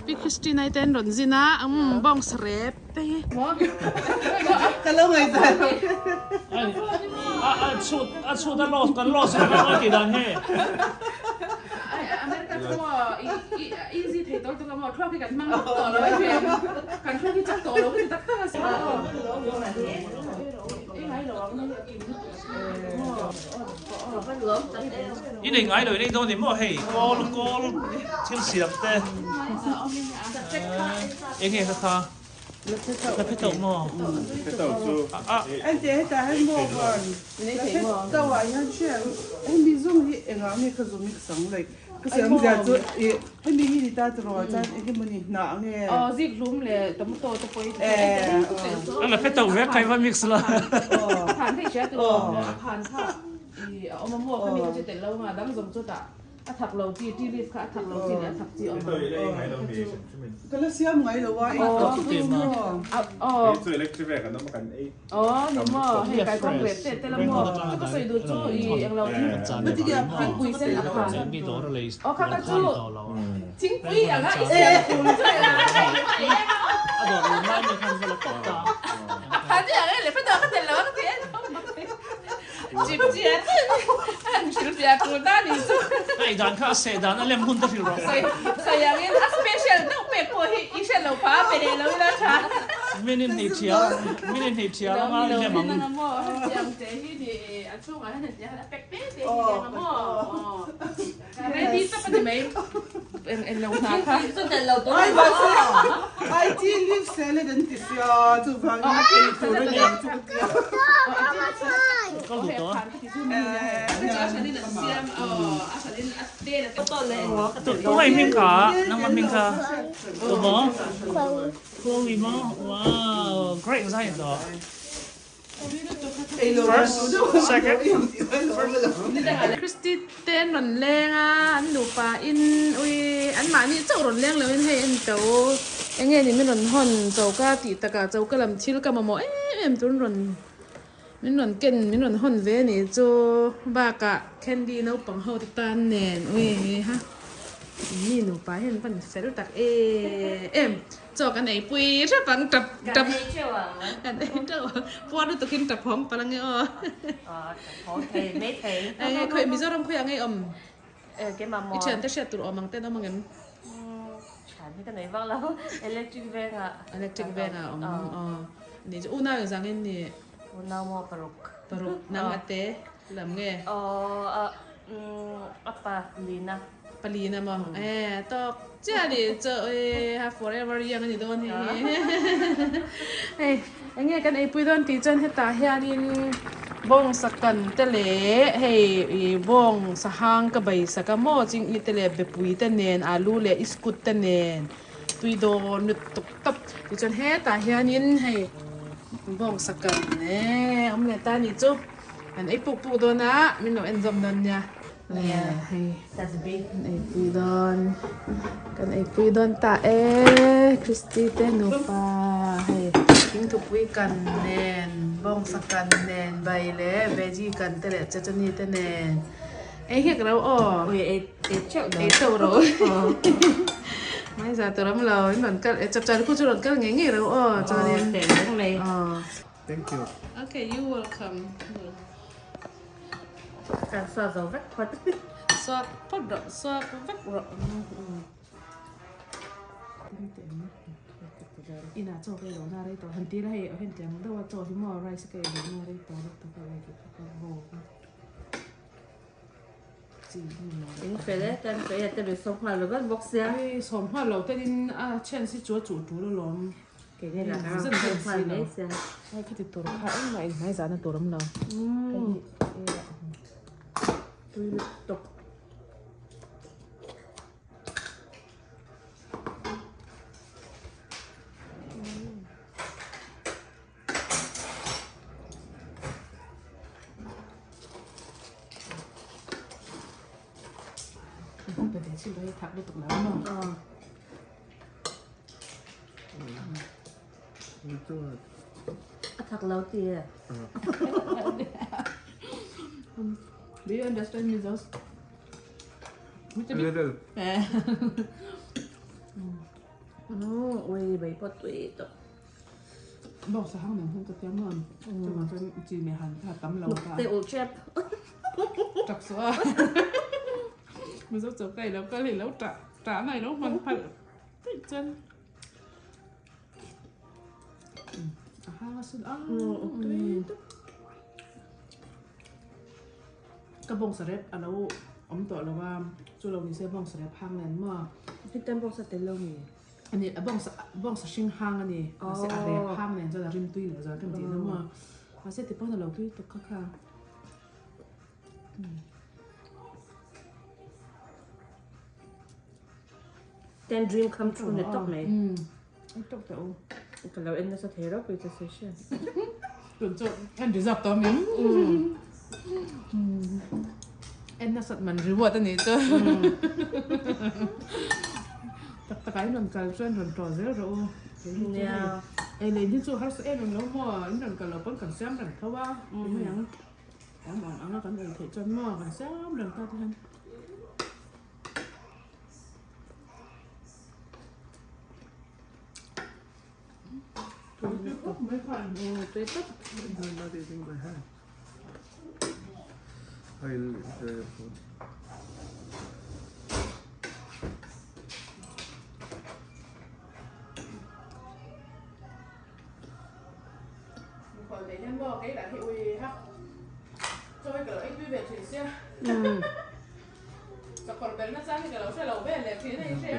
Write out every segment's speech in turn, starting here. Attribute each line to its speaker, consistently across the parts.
Speaker 1: Pi Christina ten ron zina bong srep te
Speaker 2: kalau ngai ta
Speaker 3: chu da los kan los kan ki dan he
Speaker 1: America ko easy thei to to mo throki kan mang to lo kan throki chak to lo ki tak ta sa
Speaker 3: ini ngai lo ini don ni mo hey gol til siap te eng he kha la pe to mo
Speaker 2: anh chị ta hay mua còn tao à yan chuyện em bị dùng thì em nghĩ cái dùng mix sống lại cái sự em giờ tôi em bị gì ta rồi cho em muốn nhìn nọ nghe
Speaker 1: zig room le tamo to to poi
Speaker 3: la pe to ve kai va mix la
Speaker 1: phan thei che to phan tha oma mo ka mi ko che te lo nga dang zom chu ta a thak lo ti leaf kha thak lo ti le thak ti oma
Speaker 2: cái là xem ngay là vậy
Speaker 4: so electric về cái nó mà cần ấy
Speaker 1: ni mo he kai concrete te te la mo ka soi du chu ang lo ti
Speaker 2: mà chỉ là
Speaker 1: pin pui sen a pha
Speaker 3: mi do le
Speaker 1: ka ka chu chính pui à ga i se ku chu la
Speaker 3: a do mai mi kan va la ta
Speaker 1: ha ti a le fa do ka te lo ka ti chip chip anh chip chip ku da ni chu
Speaker 3: ai dan kha se dan a lem hun ta fil ro
Speaker 1: sai yang in a special no pe po hi i se lo pa pe de lo la cha
Speaker 3: minin ni tia ma le mang
Speaker 1: mo yang te hi di a chu ma na ja la pe pe de mo ready ta pa de mai en lo na kha
Speaker 5: so de lo to
Speaker 2: ai chỉ live salad and this ya tu vang ni tu ro ni tu
Speaker 3: ko lu to to ai min ka nang ma min ka to mo ko wi mo wow great sai to first second
Speaker 1: Christy ten ron leng an nupa in ui an ma ni chau ron leng lo in he en to enge ni min ron hon chau ka ti ta ka chau ka lam thil ka ma mo em tun ron min ron ken min ron hon ve ni chu ba ka candy no pang ho tan nen ui ha ni nupa hen pan fel tak em cho cái này pui rất bằng tập cái này chưa qua được tụi kinh tập hóng pa lang nghe
Speaker 5: okay mấy thầy
Speaker 1: ai khơi mi zorom khơi ngay
Speaker 5: cái mà mò
Speaker 1: chuyện ta sẽ tụi mang tên nó mang em
Speaker 5: chẳng cái này vâng lâu electric van à
Speaker 1: ni u na yang sang en ni
Speaker 5: una mo
Speaker 1: paruk nang ate lam nghe
Speaker 5: apa Lina
Speaker 1: palina mo to cha ni cho ha forever yang ni don he anh nghe cái này pui don ti chân hết ta hianin bong sakan tele hey bong sahang ka bai sakamo jing i tele be pui ta nen alu le iskut ta nen tui don nut tuk tap ti chân hết ta hianin hey bong sakan ne le ta ni chu an ai puk pu do na min no en zom nan nya hey
Speaker 5: that's big
Speaker 1: ai pui don kan ai pui don ta Christy te no pa hey ting tu pui kan nen bong sakan nen bai le veggie kan te le chutney te nen ai hek rau
Speaker 5: ôi chẹo
Speaker 1: ai tàu rồi mai giờ tụi nó lời mình cái chập chập cô chú lần cái nghe rau cho nên
Speaker 5: để nó này
Speaker 4: thank you
Speaker 1: okay you welcome
Speaker 5: cả sao dầu vắt thật
Speaker 1: so bắt đầu so vắt rồi ina cho cái đó ra đây tao hình tí là hệ ở hình tiếng đâu mà cho thì mò rice cái đó ra đây tao cái này cái hồ
Speaker 5: những cái đấy tên cái này tên được sống hoa rồi vẫn bóc xe
Speaker 1: sống hoa lâu tên chen si chúa chủ rồi lắm
Speaker 5: cái này là
Speaker 1: rất
Speaker 5: sống hoa đấy xe
Speaker 1: ai cái tổ khai này giá là tổ lắm nào
Speaker 5: tôi tục
Speaker 1: không phải để chỉ lấy thạc được tục lắm mà
Speaker 5: thật lâu thì
Speaker 1: do you understand me just
Speaker 4: a little
Speaker 5: vậy bớt tuổi đó
Speaker 2: บอกสักครั้งหนึ่งเพิ่งจะเตรียมเงินจะมาเป็นจีเมหันถ้าตำเราค่ะ
Speaker 5: tê ổ chép
Speaker 2: จักสัวมันจะจบไก่แล้วก็เลยแล้วจ่าไหนแล้วมันผัดติดจันอาสุดกระบงสเร็จอันเราอมตัวเราว่าจุเรานี่เสียบงสเร็จพังแน่นมาก
Speaker 5: พี่เต็มบอกสเตลโลมี
Speaker 2: อันนี้บองชิงหางอันนี้เสียอะไรพังแน่นจะริมตุยหรือจะริมตีนั่นมาเสียติดป้อนเราตุยตกข้าง
Speaker 5: then dream come true ในตกไหน
Speaker 2: ตกแต่โอ้
Speaker 5: ก็เราเอ็นจะเทเราไปจะเซสชั่น
Speaker 2: ตุนจบอันดีจับตัวมิ้งเอ็นน่าสัตว์มันรีวอร์ดอันนี้จ้ะตะไคร้หนึ่งกันส่วนหนึ่งต่อเสียเรา
Speaker 5: เนี่ย
Speaker 2: ไอ้เลยที่สู้ฮัสเอ็นหนึ่งแล้วมั่วหนึ่งกันเราเป็นกันแซมกันเขาว่าไม่ยังมองกันเองเถิดจนมั่วกันแซมหนึ่งตาที่นั่นไม่ผ่านตัวตุ๊บ
Speaker 4: Not eating by hand. I'll enjoy your food.
Speaker 2: คนเลยยังบอกcái là hiệu hắc cho cái ấy tuy về chuyện xeแต่คนเป็นนักสร้างที่เราใช้เราเป็นเลยที่นี่ใช่ไหม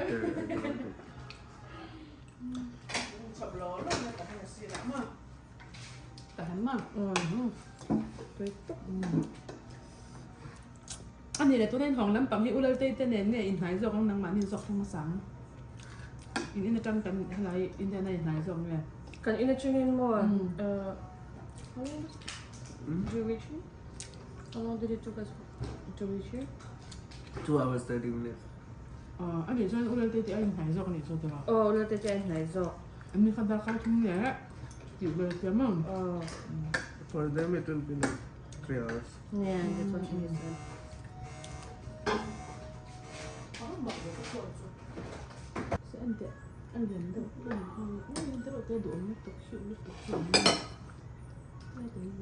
Speaker 2: ชอบล้อรถเนี่ยแต่ให้เสียมากแต่หันมากตัวตุ๊กอันนี้แหละตัวเล่นของน้ำปั๊มที่อุลเต้เต้นเนี่ยอินหายจอกของนางหมาอินจอกทั้งสังอินจังกันอะไรอินเดียในหายจอกเนี่ย
Speaker 5: kan in het channel more how long did you reach here? How long did it took us to reach here?
Speaker 4: 2 hours 30 minutes.
Speaker 2: อันนี้ฉันอุลเต้ที่อินหายจอกนี่สุดแล้ว
Speaker 5: ohเราจะไหนจอก
Speaker 2: อันนี้คันตาข้าวทุ่งเนี่ยอยู่เลยเสียมั่ง
Speaker 4: For them it will be like 3 hours.
Speaker 5: yeah that's what she said
Speaker 2: เขาบอกว่าเขาบอกสุดอันเดียเดิมเตัวตัวดูนี่ตกชุดนี่ตกชุดนี่ไม่ตัวนี้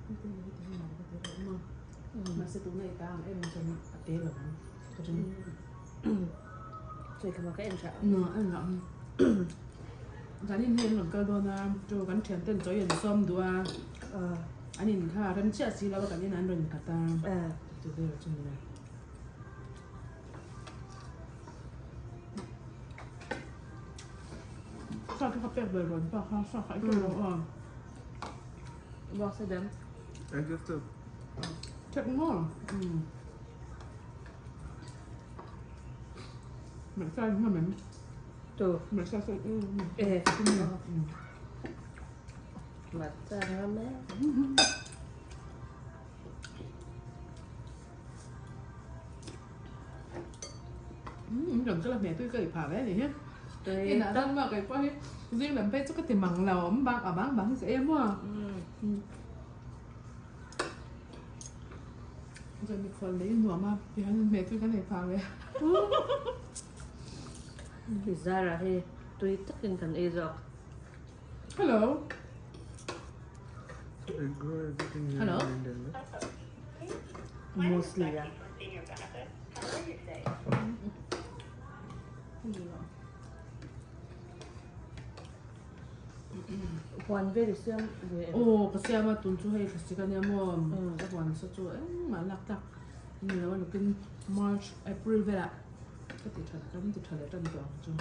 Speaker 2: ไม่ตัวนี้ตัวนี้ตัวนี้มาเสตุในตามเอ็มจนเตะหรอก็จน
Speaker 5: rồi cái em sợ
Speaker 2: เนาะอันนั้นการที่เห็นหลังก็โดนนะโจกันเฉียนเต้นจอยยันซ้อมดูอ่ะอันนี้ค่ะท่านเชื่อสิแล้วกันนี่นั้นโดนกัดตาจะได้จนเลยชอบที่เขาเปียกเบอร์ร้อนป่ะคะชอบเขาไอ้ตัวร้อน
Speaker 5: บอกซะเดิม
Speaker 4: I just
Speaker 2: เช็คง้อเหมือนใส่เหมือน
Speaker 5: ตัว
Speaker 2: เหมือนใส่
Speaker 5: ที่นี่มาจ้าแม่
Speaker 2: đừng có làm mẹ tôi cười phá đấy thì hết
Speaker 5: tôi
Speaker 2: cái nào đang mà cái qua hết riêng làm phê cho cái tiền bằng lầu ấm băng ở bán cái em quá rồi mình còn lấy nửa mà thì mẹ tôi cái này phá đấy
Speaker 5: thì ra là thì tôi tất nhiên cần e rồi
Speaker 2: hello
Speaker 4: I grow everything here
Speaker 2: Hello?
Speaker 4: in India. No?
Speaker 5: mostly là hoàn về thì xem về
Speaker 2: ồ cái xe mà tuần chú hay cái cái này mà các bạn sẽ chú mà lạc lạc như là nó kinh March April về ạ cái tiết thời là trần trọng chú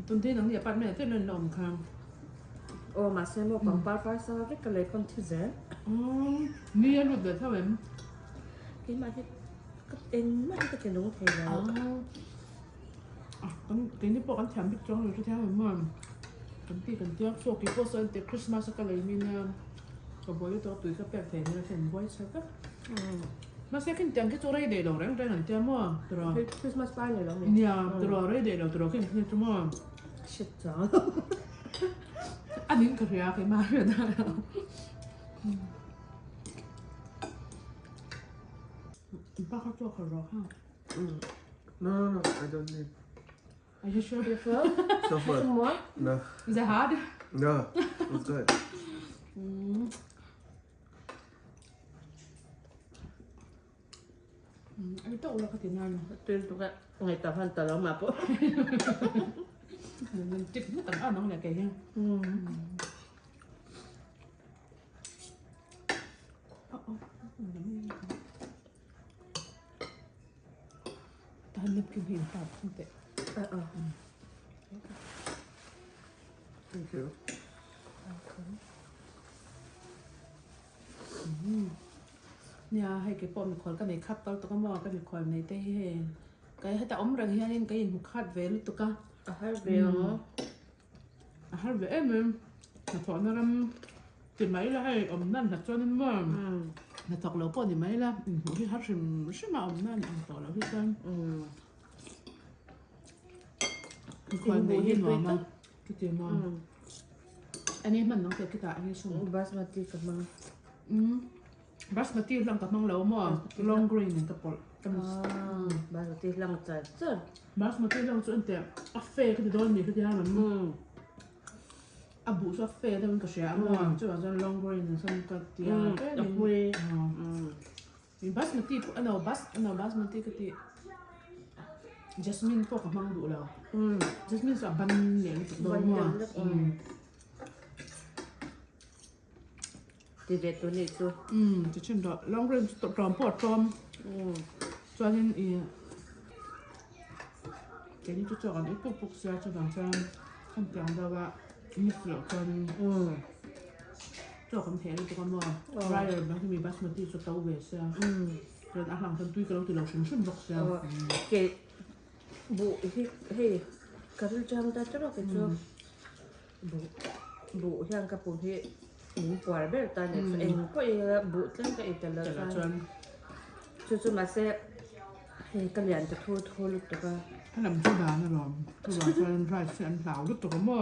Speaker 2: tuần thế nó địa bàn này thế nên lòng khang
Speaker 5: ô mà xem một bằng ba phải sao cái lấy con thứ dễ
Speaker 2: nia được để theo em
Speaker 5: cái mà cái em mà cái đúng thầy là
Speaker 2: cái này bộ anh thèm biết cho rồi theo em mà cái tiếc số cái cô sơn tiệc Christmas cái lấy mình có bố tôi tuổi các bạn thèm là thèm quay sao các mà sẽ cái tiền cái chỗ đây để đầu răng răng hẳn tiền mà rồi
Speaker 5: Christmas party này đó
Speaker 2: nhà rồi đây để đầu rồi cái này chúng mà
Speaker 5: shit đó
Speaker 2: anh những cái mà rồi đó bác cho khẩu rõ ha
Speaker 4: No, I don't need.
Speaker 1: Are you sure?
Speaker 5: You feel?
Speaker 4: So far.
Speaker 5: Some more?
Speaker 4: No.
Speaker 1: Is it hard?
Speaker 4: No. It's good.
Speaker 1: Ay to ulo ka tinan.
Speaker 5: Tôi tụi ngày tập hành tập mà po.
Speaker 1: Mình chích nó tận ăn nó là kì ha. Ta nếp kim hiền tạp không tệ.
Speaker 4: Thank you.
Speaker 1: Nhà hay cái bom còn cái này khát tao tụi cái mò cái này còn này tê cái hay ta ống rằng hiện nên cái gì khát về lúc tụi cái
Speaker 5: Hai biểu.
Speaker 1: hát về em là thọ nó làm thì mấy là hay ống năn là cho nên mà là thọ lâu bom thì mấy là cái hát xem mà ống năn ống tỏ là cái sao còn này hiện mà cái tiền mà anh em mình nó cái tạ anh ấy xuống
Speaker 5: Basmati cả mang.
Speaker 1: basmati lang kapang lâu mà long green này kapol
Speaker 5: Basmati lang chai chai.
Speaker 1: basmati lang so ente a fe cái đó mình cái hàng à bù so fe đó mình có share mà chứ là long green này xong cái tiền cái
Speaker 5: Đặc
Speaker 1: này
Speaker 5: quê.
Speaker 1: basmati ano basmati cái tiền jasmine po kapang đủ lâu jasmine so ban nhẹ cái đó mà
Speaker 5: Thì về tôi này chú.
Speaker 1: thì trên đó long green tròn po tròn cho nên cái này cho chọn ít bốc ra cho đằng sau không tiếng đâu ạ nhất là con cho con thế đi cho con mò rider bác thì mình basmati cho tàu về sao rồi ăn làm thân tuy cái đó thì là cũng sung bọc sao
Speaker 5: Cái bộ hey cái thứ trang ta cho nó cái chú. Bộ hàng cái bộ hey mình quả bé ta này em có bộ trang cái cái là sao chú mà sẽ cái liềnจะทั่วลูกตัวก็
Speaker 1: ถ้าlàm cho bà nó rồi tôi bảo cho anh phải sẽ ăn thảo lúc tôi có mò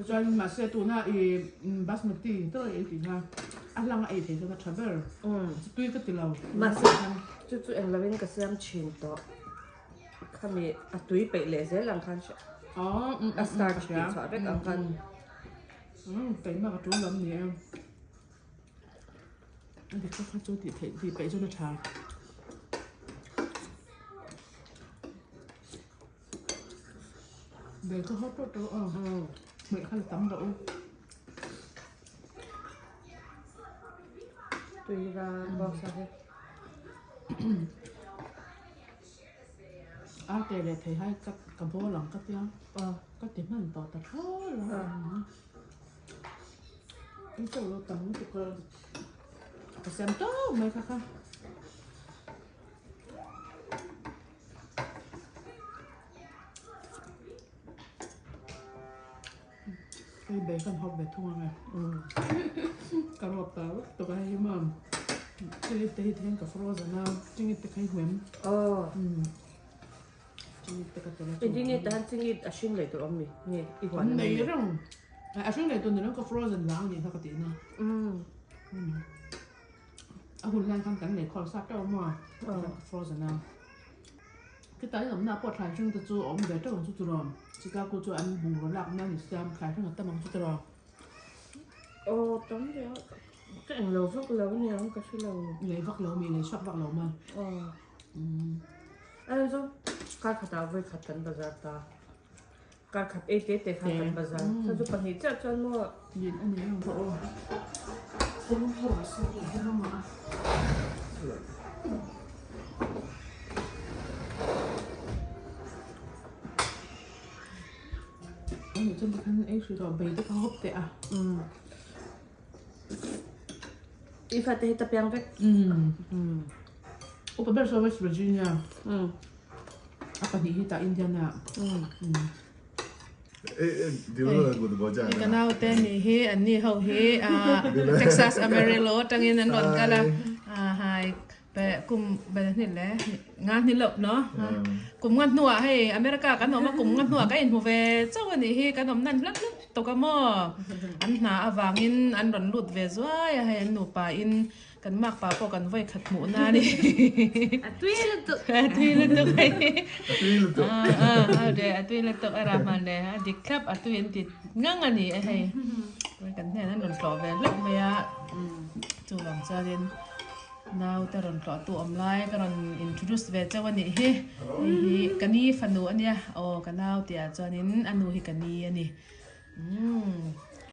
Speaker 1: cho anh mà sẽ tụi nó basmati tức là gì ha ăn lăng ấy thì cho nó travel tuy cái từ lâu
Speaker 5: mà sẽ chú em là bên cái xem chuyện đó khi mà tuổi bị lệ dễ làm khăn sẽ start bị thoát với làm khăn
Speaker 1: cái mà cái chỗ lắm nhiều anh thì có phát chỗ thì bị cho nó trà về có hot pot đâu mẹ khá là tắm đậu
Speaker 5: tùy ra bao sao hết
Speaker 1: cái này thấy hay cắt cầm phố lòng cắt tiếng cắt tiếng mình tỏ tập thôi là cái chỗ nó tắm tụi con xem tốt mấy khác cái bé con học về thua này cái học tao tụi cái gì mà cái thế cái frozen nào chính cái cái huếm chính cái tụi nó
Speaker 5: cái này ta chính cái xin lại tụi ông mình nghe ý
Speaker 1: cái này rằng xin lại tụi nó có frozen láng gì sao cái tiền nàoหุ่นแรงทำกันไหนคอร์ซับเจ้ามาfrozen nào cái tới hôm nào bớt khai trương tự chủ ông về trong chút rồi chỉ có cô cho anh bùng rồi làm nên xem khai trương là tâm bằng chút rồi
Speaker 5: tóm rồi cái anh lâu vắt lâu này không có gì lâu
Speaker 1: lấy vắt lâu mình lấy shop vắt lâu mà
Speaker 5: anh rồi cái khát áo với khát tận bazar ta cái khát ế tế khát tận bazar sao cho bạn hiểu chắc cho nó
Speaker 1: nhìn anh ấy không có không hiểu sao thì không mà anh ấy trong cái khăn ấy rồi bày tất cả hộp tệ à
Speaker 5: ý phải tế tập yang vậy
Speaker 1: Opa beso West Virginia apa di hita Indiana
Speaker 4: Điều là của tụi cha.
Speaker 1: cái nào tên này he anh này hậu he Texas Amarillo trong yên anh đón cái là hai ไปกลุ่มไปนี่แหละงานนี่หลบเนาะกลุ่มงานหนัวให้อเมริกากันเนาะมากลุ่มงานหนัวก็เห็นหัวเวเจ้าวันนี้ให้กันนั่นลับตกกันหม้ออันหนาอวางินอันร้อนหลุดเวซวยให้หนูป่าอินกันมากป่าพอกันไว้ขัดหมูนานี่ตุ้ยเลยตุกไอ้เดี๋ยวตุ้ยเลยตุกอะไรมันเลยฮะดิครับตุ้ยติดงั้งอันนี้ไอ้ให้ไว้กันแน่นั่นร้อนต่อเวลับเมียจู่หลังจะเรียนnow แต่รอนกลอตัวอมไลก็รอน introduce เวเจ้าวันนี้เฮ้กันนี่ฟันนูอันเนี้ยโอ้กัน now เดี๋ยวจอนินอันนูฮิกันนี่อันนี้